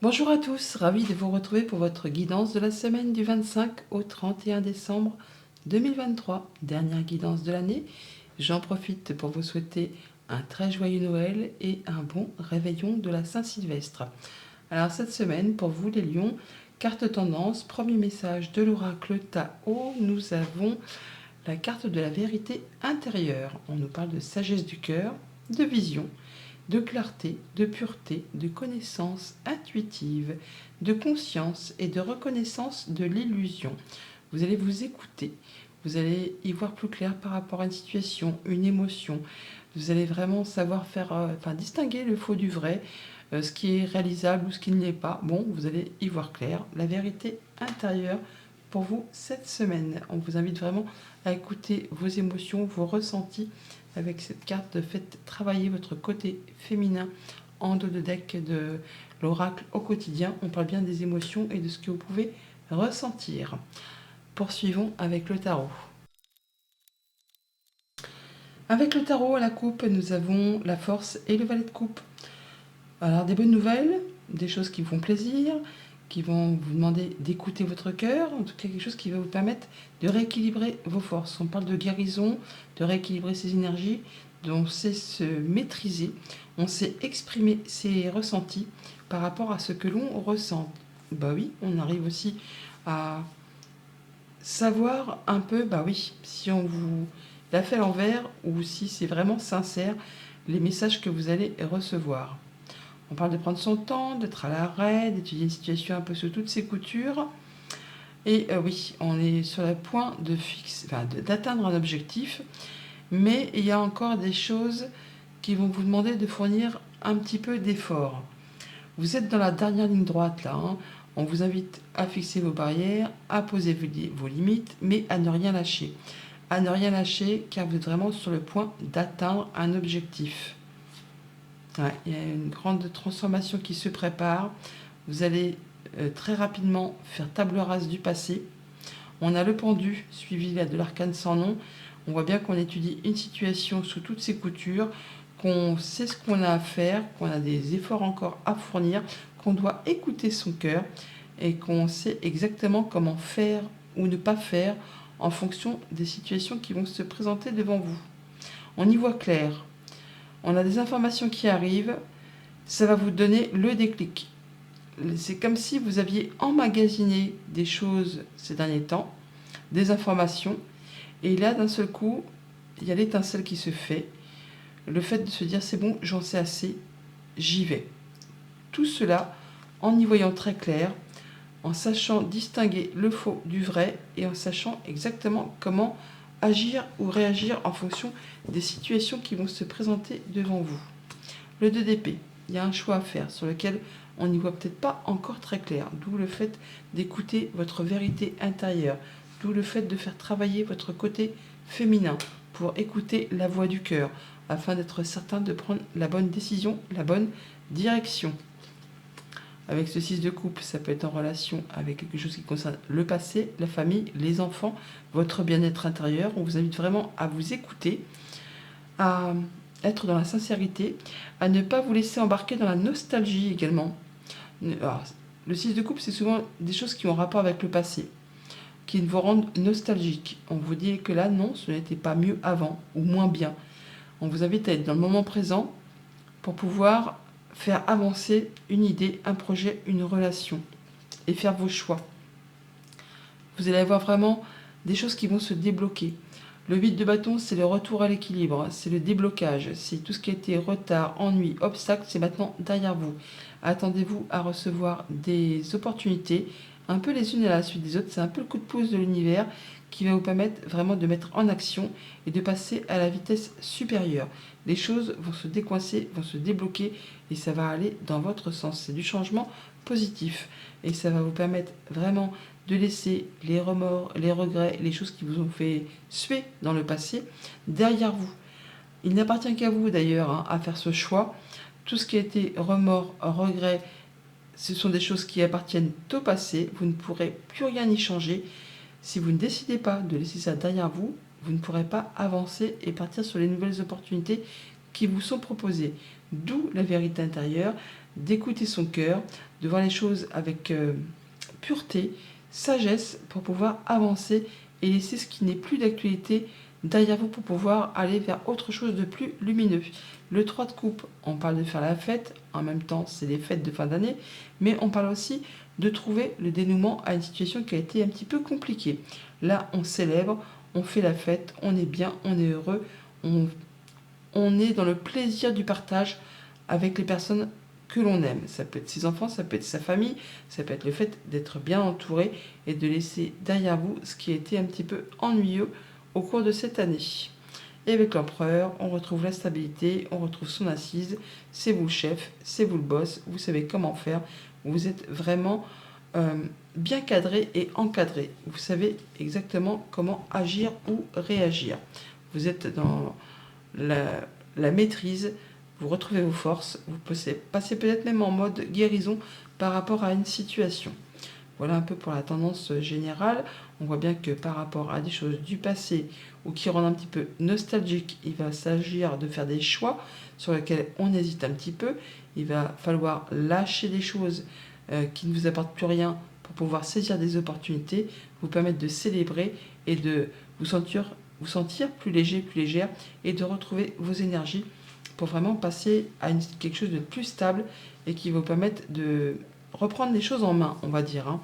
Bonjour à tous, ravi de vous retrouver pour votre guidance de la semaine du 25 au 31 décembre 2023, dernière guidance de l'année. J'en profite pour vous souhaiter un très joyeux Noël et un bon réveillon de la Saint-Sylvestre. Alors cette semaine, pour vous les lions, carte tendance, premier message de l'oracle Tao, nous avons la carte de la vérité intérieure. On nous parle de sagesse du cœur, de vision, de clarté, de pureté, de connaissance intuitive, de conscience et de reconnaissance de l'illusion. Vous allez vous écouter, vous allez y voir plus clair par rapport à une situation, une émotion. Vous allez vraiment savoir distinguer le faux du vrai, ce qui est réalisable ou ce qui ne l'est pas. Bon, vous allez y voir clair. La vérité intérieure pour vous cette semaine. On vous invite vraiment à écouter vos émotions, vos ressentis. Avec cette carte, faites travailler votre côté féminin en dos de deck de l'oracle au quotidien. On parle bien des émotions et de ce que vous pouvez ressentir. Poursuivons avec le tarot. Avec le tarot à la coupe, nous avons la force et le valet de coupe. Alors des bonnes nouvelles, des choses qui vous font plaisir, qui vont vous demander d'écouter votre cœur, en tout cas quelque chose qui va vous permettre de rééquilibrer vos forces. On parle de guérison, de rééquilibrer ses énergies, on sait se maîtriser, on sait exprimer ses ressentis par rapport à ce que l'on ressent. Bah oui, on arrive aussi à savoir un peu, bah oui, si on vous l'a fait à l'envers ou si c'est vraiment sincère les messages que vous allez recevoir. On parle de prendre son temps, d'être à l'arrêt, d'étudier une situation un peu sous toutes ses coutures. Et oui, on est sur le point d'atteindre un objectif, mais il y a encore des choses qui vont vous demander de fournir un petit peu d'effort. Vous êtes dans la dernière ligne droite là, hein. On vous invite à fixer vos barrières, à poser vos limites, mais à ne rien lâcher. À ne rien lâcher car vous êtes vraiment sur le point d'atteindre un objectif. Ouais, il y a une grande transformation qui se prépare. Vous allez très rapidement faire table rase du passé. On a le pendu, suivi là, de l'arcane sans nom. On voit bien qu'on étudie une situation sous toutes ses coutures, qu'on sait ce qu'on a à faire, qu'on a des efforts encore à fournir, qu'on doit écouter son cœur et qu'on sait exactement comment faire ou ne pas faire en fonction des situations qui vont se présenter devant vous. On y voit clair. On a des informations qui arrivent, ça va vous donner le déclic. C'est comme si vous aviez emmagasiné des choses ces derniers temps, des informations, et là d'un seul coup, il y a l'étincelle qui se fait, le fait de se dire c'est bon, j'en sais assez, j'y vais. Tout cela en y voyant très clair, en sachant distinguer le faux du vrai et en sachant exactement comment agir ou réagir en fonction des situations qui vont se présenter devant vous. Le 2 d'épée, il y a un choix à faire sur lequel on n'y voit peut-être pas encore très clair, d'où le fait d'écouter votre vérité intérieure, d'où le fait de faire travailler votre côté féminin pour écouter la voix du cœur, afin d'être certain de prendre la bonne décision, la bonne direction. Avec ce 6 de coupe, ça peut être en relation avec quelque chose qui concerne le passé, la famille, les enfants, votre bien-être intérieur. On vous invite vraiment à vous écouter, à être dans la sincérité, à ne pas vous laisser embarquer dans la nostalgie également. Alors, le 6 de coupe, c'est souvent des choses qui ont rapport avec le passé, qui vous rendent nostalgique. On vous dit que là, non, ce n'était pas mieux avant ou moins bien. On vous invite à être dans le moment présent pour pouvoir faire avancer une idée, un projet, une relation et faire vos choix. Vous allez avoir vraiment des choses qui vont se débloquer. Le 8 de bâton, c'est le retour à l'équilibre, c'est le déblocage, c'est tout ce qui a été retard, ennui, obstacle, c'est maintenant derrière vous. Attendez-vous à recevoir des opportunités, un peu les unes à la suite des autres, c'est un peu le coup de pouce de l'univers qui va vous permettre vraiment de mettre en action et de passer à la vitesse supérieure. Les choses vont se décoincer, vont se débloquer et ça va aller dans votre sens. C'est du changement positif et ça va vous permettre vraiment de laisser les remords, les regrets, les choses qui vous ont fait suer dans le passé derrière vous. Il n'appartient qu'à vous d'ailleurs à faire ce choix. Tout ce qui a été remords, regrets, ce sont des choses qui appartiennent au passé. Vous ne pourrez plus rien y changer. Si vous ne décidez pas de laisser ça derrière vous, vous ne pourrez pas avancer et partir sur les nouvelles opportunités qui vous sont proposées. D'où la vérité intérieure, d'écouter son cœur, de voir les choses avec pureté, sagesse pour pouvoir avancer et laisser ce qui n'est plus d'actualité derrière vous pour pouvoir aller vers autre chose de plus lumineux. Le 3 de coupe, on parle de faire la fête, en même temps c'est les fêtes de fin d'année, mais on parle aussi de trouver le dénouement à une situation qui a été un petit peu compliquée. Là, on célèbre, on fait la fête, on est bien, on est heureux, on est dans le plaisir du partage avec les personnes que l'on aime. Ça peut être ses enfants, ça peut être sa famille, ça peut être le fait d'être bien entouré et de laisser derrière vous ce qui a été un petit peu ennuyeux au cours de cette année. Et avec l'empereur, on retrouve la stabilité, on retrouve son assise, c'est vous le chef, c'est vous le boss, vous savez comment faire, vous êtes vraiment bien cadré et encadré. Vous savez exactement comment agir ou réagir. Vous êtes dans la maîtrise, vous retrouvez vos forces, vous passez peut-être même en mode guérison par rapport à une situation. Voilà un peu pour la tendance générale. On voit bien que par rapport à des choses du passé ou qui rendent un petit peu nostalgique, il va s'agir de faire des choix sur lesquels on hésite un petit peu. Il va falloir lâcher des choses qui ne vous apportent plus rien pour pouvoir saisir des opportunités, vous permettre de célébrer et de vous sentir plus léger, plus légère et de retrouver vos énergies pour vraiment passer à quelque chose de plus stable et qui vous permette de reprendre les choses en main, on va dire.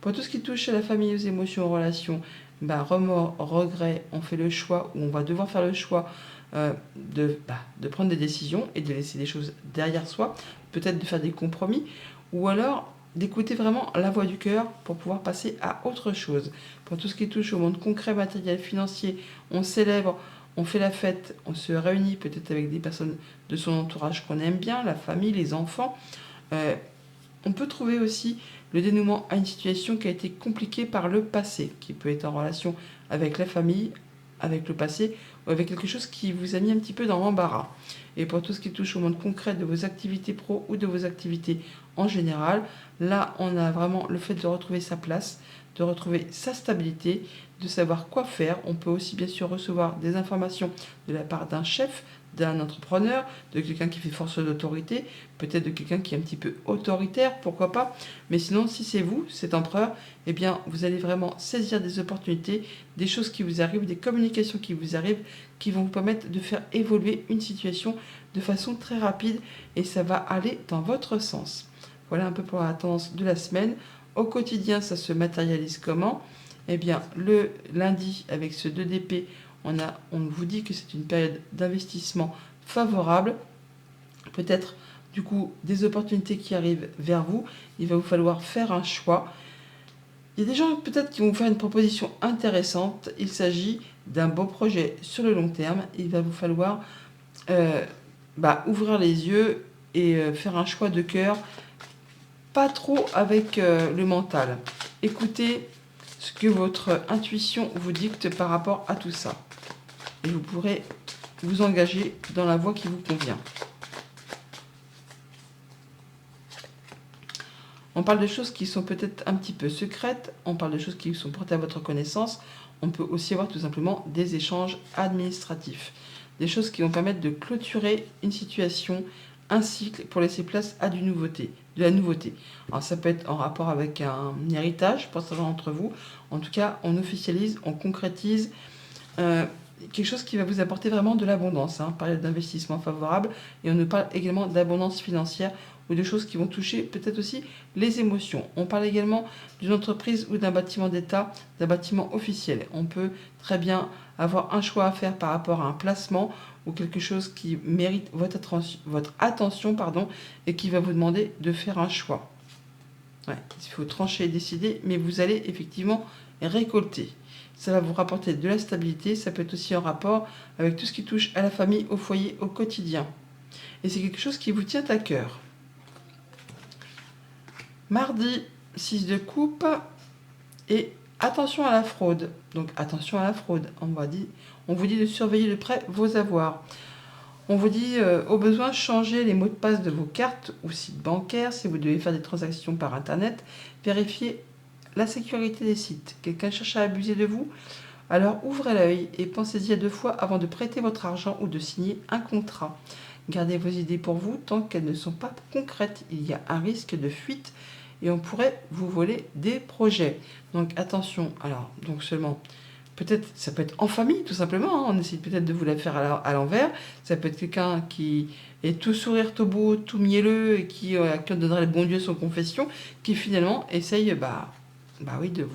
Pour tout ce qui touche à la famille, aux émotions, aux relations, remords, regrets, on fait le choix, ou on va devoir faire le choix de prendre des décisions et de laisser des choses derrière soi, peut-être de faire des compromis, ou alors d'écouter vraiment la voix du cœur pour pouvoir passer à autre chose. Pour tout ce qui touche au monde concret, matériel, financier, on célèbre, on fait la fête, on se réunit peut-être avec des personnes de son entourage qu'on aime bien, la famille, les enfants. On peut trouver aussi le dénouement à une situation qui a été compliquée par le passé, qui peut être en relation avec la famille, avec le passé, ou avec quelque chose qui vous a mis un petit peu dans l'embarras. Et pour tout ce qui touche au monde concret de vos activités pro ou de vos activités en général, là on a vraiment le fait de retrouver sa place, de retrouver sa stabilité, de savoir quoi faire. On peut aussi bien sûr recevoir des informations de la part d'un chef, d'un entrepreneur, de quelqu'un qui fait force d'autorité, peut-être de quelqu'un qui est un petit peu autoritaire, pourquoi pas. Mais sinon, si c'est vous, cet empereur, eh bien, vous allez vraiment saisir des opportunités, des choses qui vous arrivent, des communications qui vous arrivent, qui vont vous permettre de faire évoluer une situation de façon très rapide et ça va aller dans votre sens. Voilà un peu pour la tendance de la semaine. Au quotidien, ça se matérialise comment ? Eh bien, le lundi, avec ce 2 d'épée, on vous dit que c'est une période d'investissement favorable. Peut-être, du coup, des opportunités qui arrivent vers vous. Il va vous falloir faire un choix. Il y a des gens peut-être qui vont vous faire une proposition intéressante. Il s'agit d'un beau projet sur le long terme. Il va vous falloir ouvrir les yeux et faire un choix de cœur. Pas trop avec le mental. Écoutez ce que votre intuition vous dicte par rapport à tout ça. Et vous pourrez vous engager dans la voie qui vous convient. On parle de choses qui sont peut-être un petit peu secrètes, on parle de choses qui sont portées à votre connaissance, on peut aussi avoir tout simplement des échanges administratifs. Des choses qui vont permettre de clôturer une situation, un cycle pour laisser place à de la nouveauté. Alors ça peut être en rapport avec un héritage pour certains d'entre vous. En tout cas, on officialise, on concrétise quelque chose qui va vous apporter vraiment de l'abondance. Période d'investissement favorable. Et on nous parle également d'abondance financière ou de choses qui vont toucher peut-être aussi les émotions. On parle également d'une entreprise ou d'un bâtiment d'État, d'un bâtiment officiel. On peut très bien avoir un choix à faire par rapport à un placement ou quelque chose qui mérite votre attention et qui va vous demander de faire un choix. Il faut trancher et décider, mais vous allez effectivement récolter. Ça va vous rapporter de la stabilité, ça peut être aussi en rapport avec tout ce qui touche à la famille, au foyer, au quotidien. Et c'est quelque chose qui vous tient à cœur. Mardi, 6 de coupe et attention à la fraude. Donc attention à la fraude, on vous dit de surveiller de près vos avoirs. On vous dit au besoin changer les mots de passe de vos cartes ou sites bancaires si vous devez faire des transactions par internet. Vérifiez la sécurité des sites. Quelqu'un cherche à abuser de vous ? Alors ouvrez l'œil et pensez-y à 2 fois avant de prêter votre argent ou de signer un contrat. Gardez vos idées pour vous tant qu'elles ne sont pas concrètes. Il y a un risque de fuite et on pourrait vous voler des projets. Donc attention, alors, donc seulement, peut-être, ça peut être en famille tout simplement, hein. On essaie peut-être de vous la faire à l'envers. Ça peut être quelqu'un qui est tout sourire, tout beau, tout mielleux et qui donnerait le bon Dieu sans confession, qui finalement essaye oui, de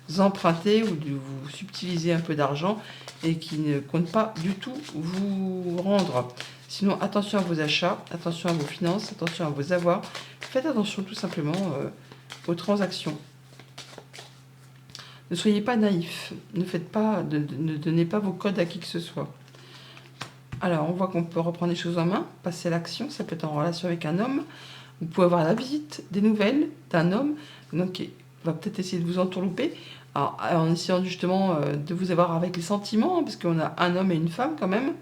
vous emprunter ou de vous subtiliser un peu d'argent et qui ne compte pas du tout vous rendre. Sinon, attention à vos achats, attention à vos finances, attention à vos avoirs. Faites attention tout simplement aux transactions. Ne soyez pas naïfs, ne donnez pas vos codes à qui que ce soit. Alors, on voit qu'on peut reprendre les choses en main, passer à l'action, ça peut être en relation avec un homme. Vous pouvez avoir la visite, des nouvelles d'un homme, donc qui va peut-être essayer de vous entourlouper, en essayant justement de vous avoir avec les sentiments, parce qu'on a un homme et une femme quand même.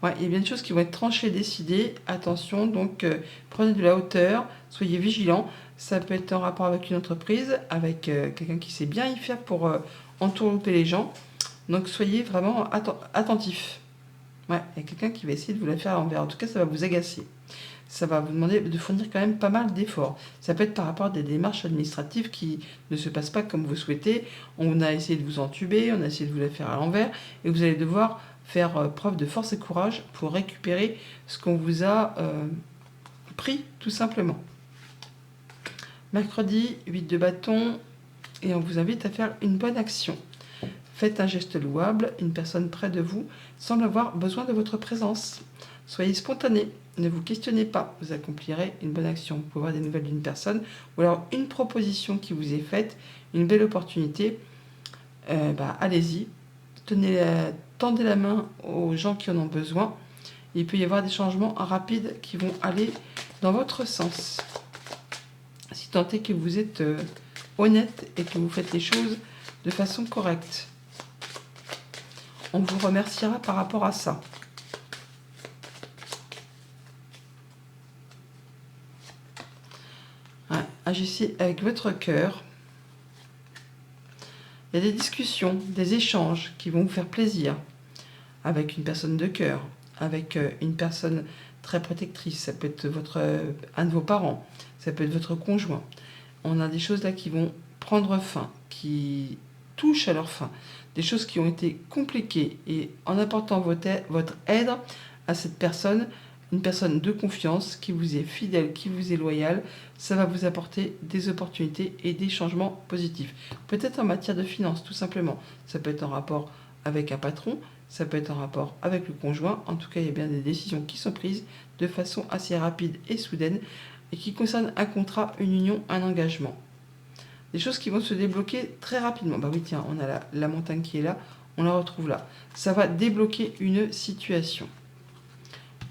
Ouais, il y a bien des choses qui vont être tranchées, décidées. Attention, donc prenez de la hauteur, soyez vigilants. Ça peut être en rapport avec une entreprise, avec quelqu'un qui sait bien y faire pour entourlouper les gens. Donc soyez vraiment attentifs. Ouais, il y a quelqu'un qui va essayer de vous la faire à l'envers. En tout cas, ça va vous agacer. Ça va vous demander de fournir quand même pas mal d'efforts. Ça peut être par rapport à des démarches administratives qui ne se passent pas comme vous souhaitez. On a essayé de vous entuber, on a essayé de vous la faire à l'envers, et vous allez devoir faire preuve de force et courage pour récupérer ce qu'on vous a pris, tout simplement. Mercredi, 8 de bâton, et on vous invite à faire une bonne action. Faites un geste louable, une personne près de vous semble avoir besoin de votre présence. Soyez spontané, ne vous questionnez pas, vous accomplirez une bonne action. Vous pouvez avoir des nouvelles d'une personne, ou alors une proposition qui vous est faite, une belle opportunité. Allez-y, tendez la main aux gens qui en ont besoin. Il peut y avoir des changements rapides qui vont aller dans votre sens. Si tant est que vous êtes honnête et que vous faites les choses de façon correcte. On vous remerciera par rapport à ça. Ouais, agissez avec votre cœur. Il y a des discussions, des échanges qui vont vous faire plaisir avec une personne de cœur, avec une personne très protectrice. Ça peut être un de vos parents, ça peut être votre conjoint. On a des choses là qui vont prendre fin, qui touchent à leur fin. Des choses qui ont été compliquées. Et en apportant votre aide à cette personne, une personne de confiance, qui vous est fidèle, qui vous est loyale, ça va vous apporter des opportunités et des changements positifs. Peut-être en matière de finances, tout simplement. Ça peut être en rapport avec un patron, ça peut être en rapport avec le conjoint. En tout cas, il y a bien des décisions qui sont prises de façon assez rapide et soudaine et qui concernent un contrat, une union, un engagement. Des choses qui vont se débloquer très rapidement. Bah oui, tiens, on a la montagne qui est là, on la retrouve là. Ça va débloquer une situation.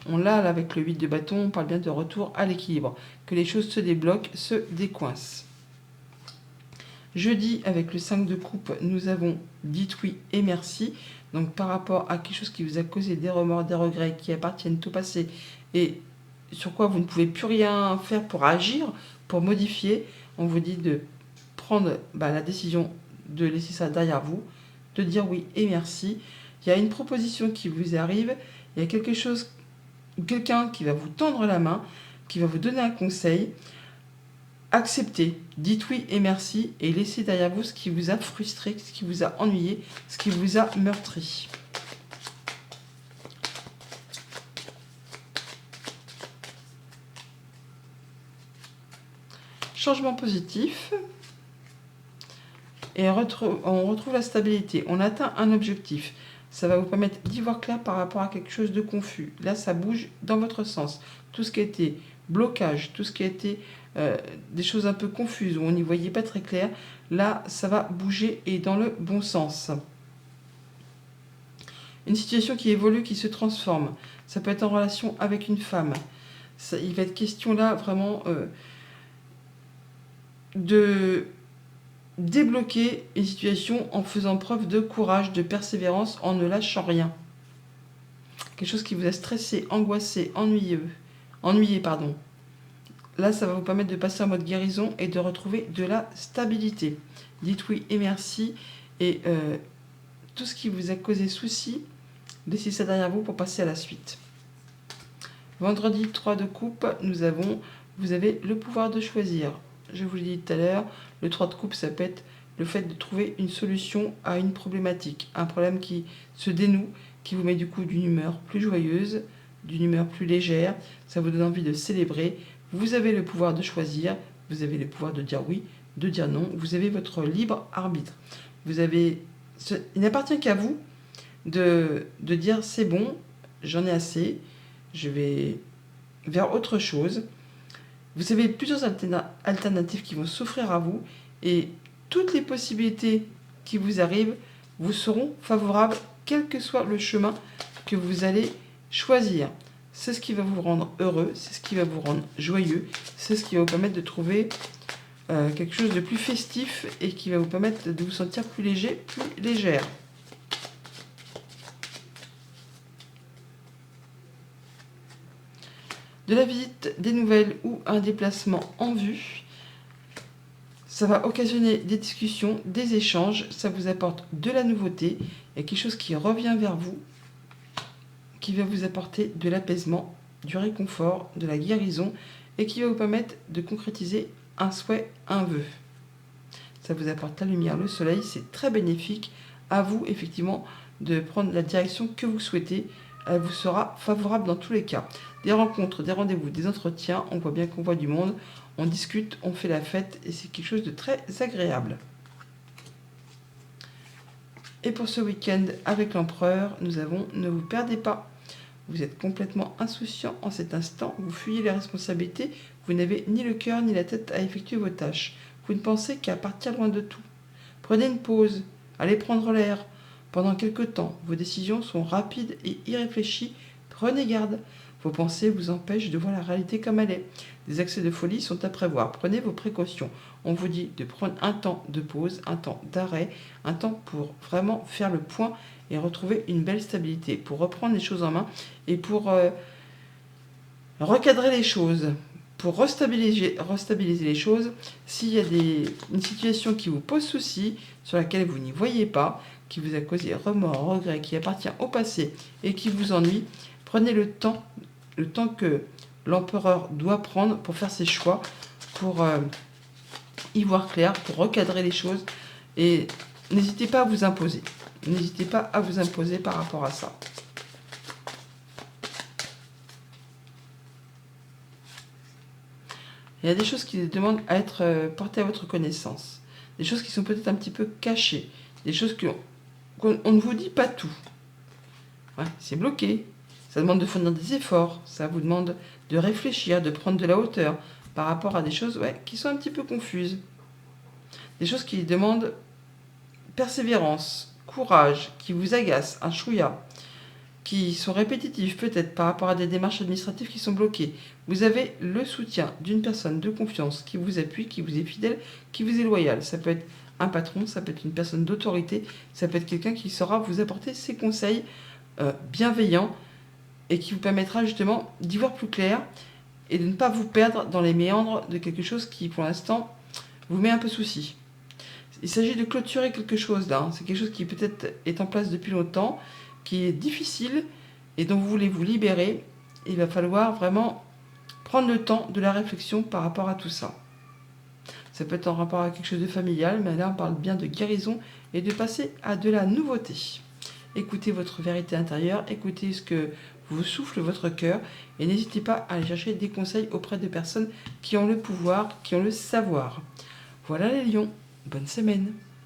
On l'a là avec le 8 de bâton, on parle bien de retour à l'équilibre. Que les choses se débloquent, se décoincent. Jeudi, avec le 5 de coupe, nous avons dit oui et merci. Donc par rapport à quelque chose qui vous a causé des remords, des regrets, qui appartiennent au passé, et sur quoi vous ne pouvez plus rien faire pour agir, pour modifier, on vous dit de prendre la décision de laisser ça derrière vous, de dire oui et merci. Il y a une proposition qui vous arrive, il y a quelqu'un qui va vous tendre la main, qui va vous donner un conseil. Acceptez, dites oui et merci et laissez derrière vous ce qui vous a frustré, ce qui vous a ennuyé, ce qui vous a meurtri. Changement positif. Et on retrouve la stabilité. On atteint un objectif. Ça va vous permettre d'y voir clair par rapport à quelque chose de confus. Là, ça bouge dans votre sens. Tout ce qui a été blocage, tout ce qui a été des choses un peu confuses, où on n'y voyait pas très clair, là, ça va bouger et dans le bon sens. Une situation qui évolue, qui se transforme. Ça peut être en relation avec une femme. Il va être question là vraiment de débloquer une situation en faisant preuve de courage, de persévérance, en ne lâchant rien. Quelque chose qui vous a stressé, angoissé, ennuyé. Là, ça va vous permettre de passer en mode guérison et de retrouver de la stabilité. Dites oui et merci. Et tout ce qui vous a causé souci, laissez ça derrière vous pour passer à la suite. Vendredi 3 de coupe, vous avez le pouvoir de choisir. Je vous l'ai dit tout à l'heure, le 3 de coupe, ça peut être le fait de trouver une solution à une problématique, un problème qui se dénoue, qui vous met du coup d'une humeur plus joyeuse, d'une humeur plus légère, ça vous donne envie de célébrer. Vous avez le pouvoir de choisir, vous avez le pouvoir de dire oui, de dire non, vous avez votre libre arbitre. Il n'appartient qu'à vous de dire c'est bon, j'en ai assez, je vais vers autre chose. Vous avez plusieurs alternatives qui vont s'offrir à vous et toutes les possibilités qui vous arrivent vous seront favorables, quel que soit le chemin que vous allez choisir. C'est ce qui va vous rendre heureux, c'est ce qui va vous rendre joyeux, c'est ce qui va vous permettre de trouver quelque chose de plus festif et qui va vous permettre de vous sentir plus léger, plus légère. De la visite, des nouvelles ou un déplacement en vue. Ça va occasionner des discussions, des échanges, ça vous apporte de la nouveauté, il y a quelque chose qui revient vers vous, qui va vous apporter de l'apaisement, du réconfort, de la guérison, et qui va vous permettre de concrétiser un souhait, un vœu. Ça vous apporte la lumière, le soleil, c'est très bénéfique. À vous, effectivement, de prendre la direction que vous souhaitez. Elle vous sera favorable dans tous les cas. Des rencontres, des rendez-vous, des entretiens, on voit bien qu'on voit du monde, on discute, on fait la fête, et c'est quelque chose de très agréable. Et pour ce week-end, avec l'empereur, nous avons « Ne vous perdez pas ». Vous êtes complètement insouciant en cet instant, vous fuyez les responsabilités, vous n'avez ni le cœur ni la tête à effectuer vos tâches. Vous ne pensez qu'à partir loin de tout. Prenez une pause, allez prendre l'air. Pendant quelque temps, vos décisions sont rapides et irréfléchies. Prenez garde. Vos pensées vous empêchent de voir la réalité comme elle est. Des accès de folie sont à prévoir. Prenez vos précautions. On vous dit de prendre un temps de pause, un temps d'arrêt, un temps pour vraiment faire le point et retrouver une belle stabilité, pour reprendre les choses en main et pour recadrer les choses, pour restabiliser les choses. S'il y a une situation qui vous pose souci, sur laquelle vous n'y voyez pas, qui vous a causé remords, regrets, qui appartient au passé et qui vous ennuie, prenez le temps que l'empereur doit prendre pour faire ses choix, pour y voir clair, pour recadrer les choses. Et n'hésitez pas à vous imposer. N'hésitez pas à vous imposer par rapport à ça. Il y a des choses qui demandent à être portées à votre connaissance. Des choses qui sont peut-être un petit peu cachées. Des choses qu'on ne vous dit pas tout. Ouais, c'est bloqué. Ça demande de fournir des efforts. Ça vous demande de réfléchir, de prendre de la hauteur par rapport à des choses qui sont un petit peu confuses. Des choses qui demandent persévérance, courage, qui vous agacent, un chouïa, qui sont répétitifs peut-être par rapport à des démarches administratives qui sont bloquées. Vous avez le soutien d'une personne de confiance qui vous appuie, qui vous est fidèle, qui vous est loyal. Ça peut être un patron, ça peut être une personne d'autorité, ça peut être quelqu'un qui saura vous apporter ses conseils bienveillants et qui vous permettra justement d'y voir plus clair et de ne pas vous perdre dans les méandres de quelque chose qui, pour l'instant, vous met un peu souci. Il s'agit de clôturer quelque chose là. C'est quelque chose qui peut-être est en place depuis longtemps, qui est difficile et dont vous voulez vous libérer. Il va falloir vraiment prendre le temps de la réflexion par rapport à tout ça. Ça peut être en rapport à quelque chose de familial, mais là on parle bien de guérison et de passer à de la nouveauté. Écoutez votre vérité intérieure, écoutez ce que vous souffle votre cœur et n'hésitez pas à aller chercher des conseils auprès de personnes qui ont le pouvoir, qui ont le savoir. Voilà les lions, bonne semaine.